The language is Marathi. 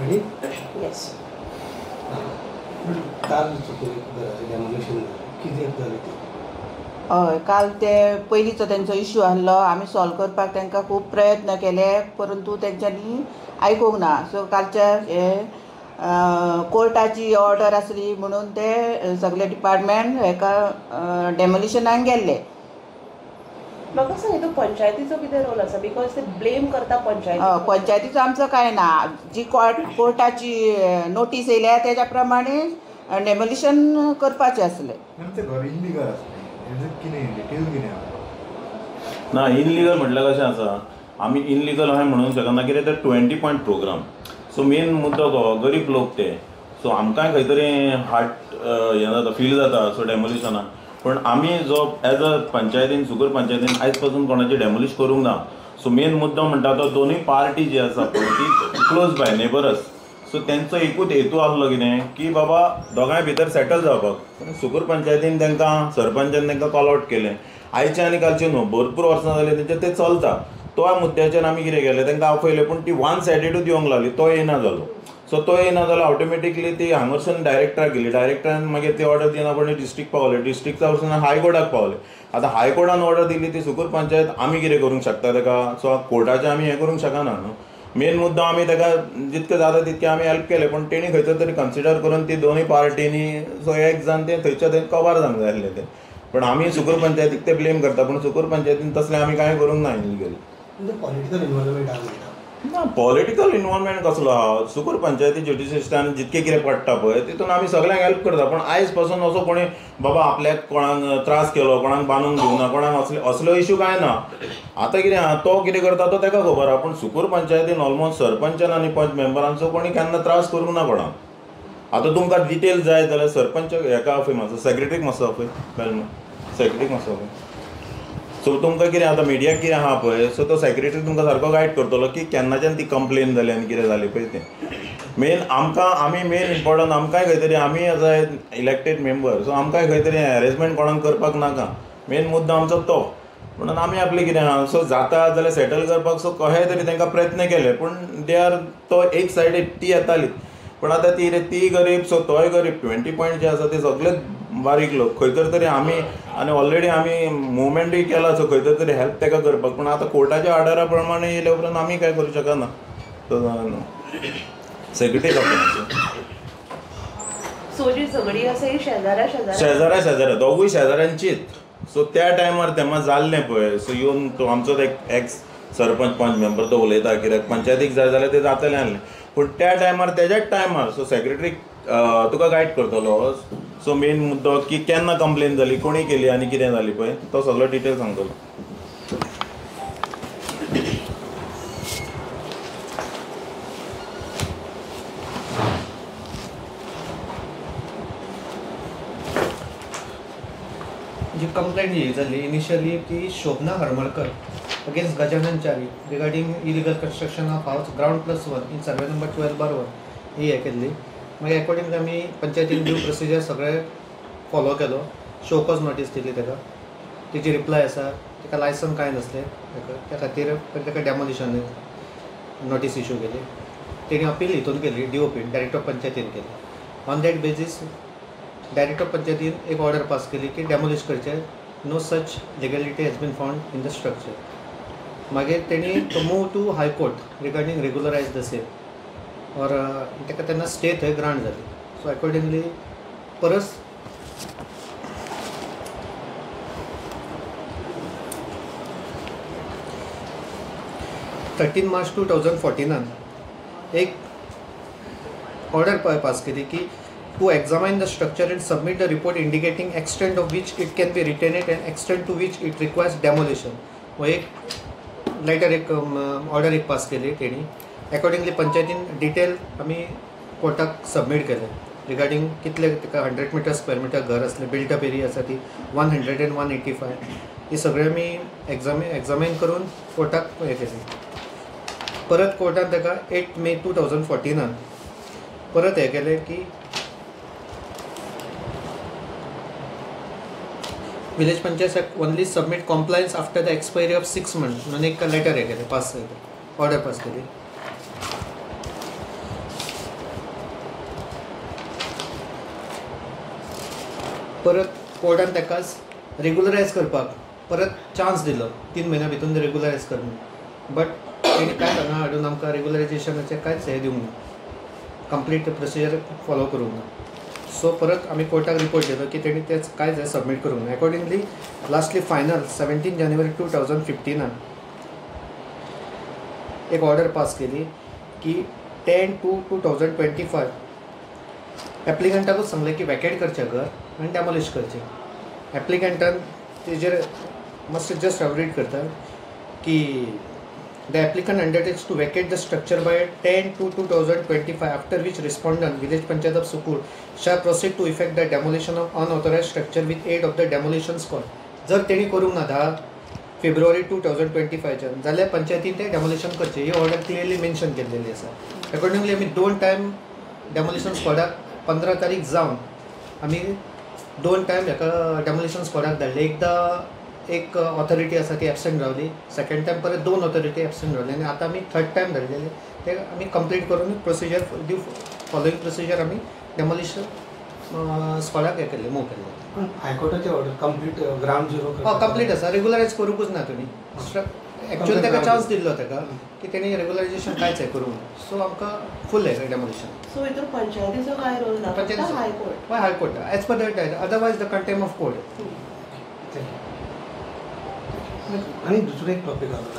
येस. हय, काल ते पयलींचो तेंचो इश्यू आहलो, आमी सॉल्व करपाक तांकां खूब प्रयत्न केले, परंतु तेंच्यांनी आयकूंक ना. सो कालच्या हे कोर्टाची ऑर्डर आसली म्हणून ते सगळे डिपार्टमेंट हेका डेमोलिशनाक गेल्ले. म्हाका सांग, हितून पंचायतीचो कितें रोल आसा? बिकॉज ते ब्लेम करता पंचायतीचो आमचो कांय ना. जी कोर्टाची नोटीस येयल्या तेज्या प्रमाणे डेमोलिशन करपाचें आसलें. ना, इनलिगल म्हटल्यार कशें आसा, आमी इनलिगल अशें म्हणूंक शकना, कित्याक ते 20 पॉयंट प्रोग्राम. सो मेन मुद्दो तो गरीब लोक ते. सो आमकांय खंय तरी हार्ट हें जाता, फील जाता सो डेमोलिशनाक. पण आमी जो एज अ पंचायतीन, सुगूर पंचायतीन आयज पासून कोणाची डेमोलिश करूंक ना. सो मेन मुद्दो म्हणटा तो दोनूय पार्टी जी आसा पळय ती क्लोज बाय नेबरस. सो तेंचो एकूच हेतू आसलो कितें की बाबा दोगांय भितर सेटल जावपाक. सुगूर पंचायतीन तांकां सरपंचान तांकां कॉल आउट केलें. आयचे आनी कालचे न्हू, भरपूर वर्सां जालीं तेंचे ते चलता. तो मुद्द्याचेर आमी कितें केलें, तांकां आपयलें, पूण ती वन सायडेडूच येवंक लागली. तो येना जालो. सो तो येना जालो, ऑटोमॅटिकली ती हांगरसून डायरेक्टराक गेली. डायरेक्टरान मागीर ती ऑर्डर दिना पण डिस्ट्रिक्ट पावले. डिस्ट्रिक्टा वचून हायकोर्टाक पावले. आतां हायकोर्टान ऑर्डर दिली ती सुगूर पंचायत, आमी कितें करूंक शकता ताका? सो कोर्टाचें आमी हें करूंक शकना न्हू. मेन मुद्दो आमी ताका जितकें जाता तितकें आमी हेल्प केलें, पण तेणी खंयचो तरी कन्सिडर करून ती दोनूय पार्टीनी सो एक जावन तें थंयच्या थंय कवर जावंक जाय आसलें तें. पण आमी सुगूर पंचायतीक ते ब्लेम करता, पूण सुगूर पंचायतीन तसलें आमी कांय करूंक ना इलिगली. पॉलिटिकल इन्वॉल्वमेंट ना, पॉलिटिकल इन्वॉल्वमेंट कसलो आहा? सुगूर पंचायती ज्युडिशियस्टान जितकें कितें पडटा पळय तितून आमी सगळ्यांक हेल्प करता. पण आयज पासून असो कोणी बाबा आपल्याक कोणाक त्रास केलो, कोणाक बांदूंक दिवना, कोणाक असलो इश्यू काय ना. आतां कितें आहा, तो कितें करता तो ताका खबर आहा. पूण सुगूर पंचायतीन ऑलमोस्ट सरपंचान आनी पंच मेंबरांचो कोणी केन्ना त्रास करूंक ना कोणाक. आतां तुमकां डिटेल जाय जाल्यार सरपंच हेका आपय, मातसो सेक्रेटरीक मातसो आपय, सेक्रेटरीक मातसो आपय. सो तुमकां कितें आतां मिडियाक कितें आहा पळय, सो तो सेक्रेटरी तुमकां सारको गायड करतलो की केन्नाच्यान ती कंप्लेन जाली आनी कितें जाली पळय तें. मेन आमी मेन इम्पॉर्टंट आमकांय खंय तरी, आमी as a elected member, so आमकांय खंय तरी हॅरेसमेंट कोणाक करपाक नाका. मेन मुद्दो आमचो तो. म्हणून आमी आपलें कितें आहा, सो जाता जाल्यार सेटल करपाक सो कशेंय तरी तांकां प्रयत्न केले. पूण दे आर तो एक सायडीक ती येताली, पण आतां ती गरीब, सो तोय गरीब. 20 पॉयंट जे आसा ते सगळे बारीक लोक. खंय तरी आमी आनी ऑलरेडी आमी मुवमेंटूय केला, सो खंय तरी हेल्प ताका करपाक. पूण आतां कोर्टाच्या ऑर्डरा प्रमाणे येयले उपरांत आमी कांय करूं शकना. सेक्रेटरी सो जी झगडी आसा ही शेजाऱ्या दोगूय शेजाऱ्यांचीच. सो त्या टायमार तेन्ना जाल्लें पळय, सो येवन तो आमचो एक एक्स सरपंच पंच मेंबर तो उलयता, कित्याक पंचायतीक जाय जाल्यार तें जातलें आसलें. पूण त्या टायमार तेज्याच टायमार सो सेक्रेटरी तुका गायड करतलो. सो मेन मुद्दो की केन्ना कंप्लेन जाली, कोणी केली आनी कितें जाली पळय तो सगळो डिटेल सांगतलो. जी कंप्लेंट जी जाली इनिशियली ती Shobhana Harmalkar against Gajanan Chari regarding illegal construction of house ground+1 in survey number 12/1 ही हें केल्ली. मागीर अकॉर्डिंग आमी पंचायतीन ड्यू प्रोसिजर सगळें फॉलो केलो. शो कॉज नोटीस दिली ताका. तिची रिप्लाय आसा, ताका लायसन कांय नसलें, त्या खातीर ताका डेमोलिशन नोटीस इश्यू केली. तेणी अपील हितून केली, DOP डायरेक्टर ऑफ पंचायतीन केली. On that basis director of पंचायतीन एक ऑर्डर पास केली की डेमोलिश करचें. No such legality has been found in the structure. मागीर तेणी to move to high court regarding regularise the same और ताका तेन्ना स्टे थंय ग्रांट जाली. सो अकॉर्डिंगली परस March 2014 एक ऑर्डर पास केली की to examine the structure and submit the report indicating extent of which it can be retained and extent to which it requires demolition. वो एक लेटर एक ऑर्डर एक पास केली तेणी. अकॉर्डिंगली पंचायतीन डिटेल आमी कोर्टाक सबमीट केले रिगार्डिंग कितले ताका 100 मीटर स्क्वेअर मीटर घर असले, बिल्टअप एरिया आसा ती 100 and 185 ही सगळे आमी एग्जामीन करून कोर्टाक हें केली. परत कोर्टान ताका 8 May 2014 परत हें केलें की village panchayat only submit compliance after the expiry of 6 months म्हणून एक लेटर हे केलें पास ऑर्डर पास केली. परत कोर्टान ताका रेगुलरायज करपाक परत चान्स दिलो 3 म्हयन्या भितर रेगुलरायज कर म्हणून. बट तेणी कांयच हांगा हाडून आमकां रेगुलरायजेशनाचें कांयच हें दिवंक ना, कंप्लीट प्रोसिजर फॉलो करूंक ना. सो परत आमी कोर्टाक रिपोर्ट दिलो की तेणी तेच कांयच हें सबमीट करूंक ना. अकॉर्डिंगली लास्टली फायनल 17 जानेवारी 2015 एक ऑर्डर पास केली की 10/2/2025 एप्लिकंटाकूच सांगलें की वॅकेट करचें घर आनी डॅमोलिश करचें. एप्लिकंटान तेजेर मातशें जस्ट रीड करता की the applicant undertakes to vacate the structure by 10/2/2025 after which respondent village panchayat of Sucoor shall proceed to effect the demolition of unauthorised structure with aid of the demolition squad. जर तेणी करूंक ना 10 फेब्रुवारी 2025 जाल्यार पंचायतीन तें डेमोलिशन करचें ही ऑर्डर क्लियरली मेन्शन केल्लेली आसा. अकॉर्डिंगली आमी 2 टायम डेमोलिशन स्क्वॉडाक 15 तारीख जावन आमी 2 टायम हेका डेमोलिशन स्क्वॉडाक धाडले. एकदां एक ऑथॉरिटी आसा ती एबसेंट रावली, सेकंड टायम परत 2 ऑथॉरिटी एबसेंट रावली आनी आतां आमी 3rd टायम धाडलेले. ते आमी कंप्लीट करून प्रोसिजर फॉलोईंग प्रोसिजर आमी डेमोलिशन स्क्वॉडाक हें केल्लें मूव केल्लें. हायकोर्टाची order complete ground zero complete आसा. रेगुलरायज करूंकूच ना तुमी. एक्चुअली ताका चान्स दिल्लो ताका की तेणी रेगुलरायजेशन कांयच हें करूंक ना. सो आमकां फूल हें डेमोलिशन. सो हितूर पंचायतीचो काय रोल ना, फक्त high court. Why High Court? As per that, otherwise the contempt of court. आणि दुसरं एक टॉपिक आलो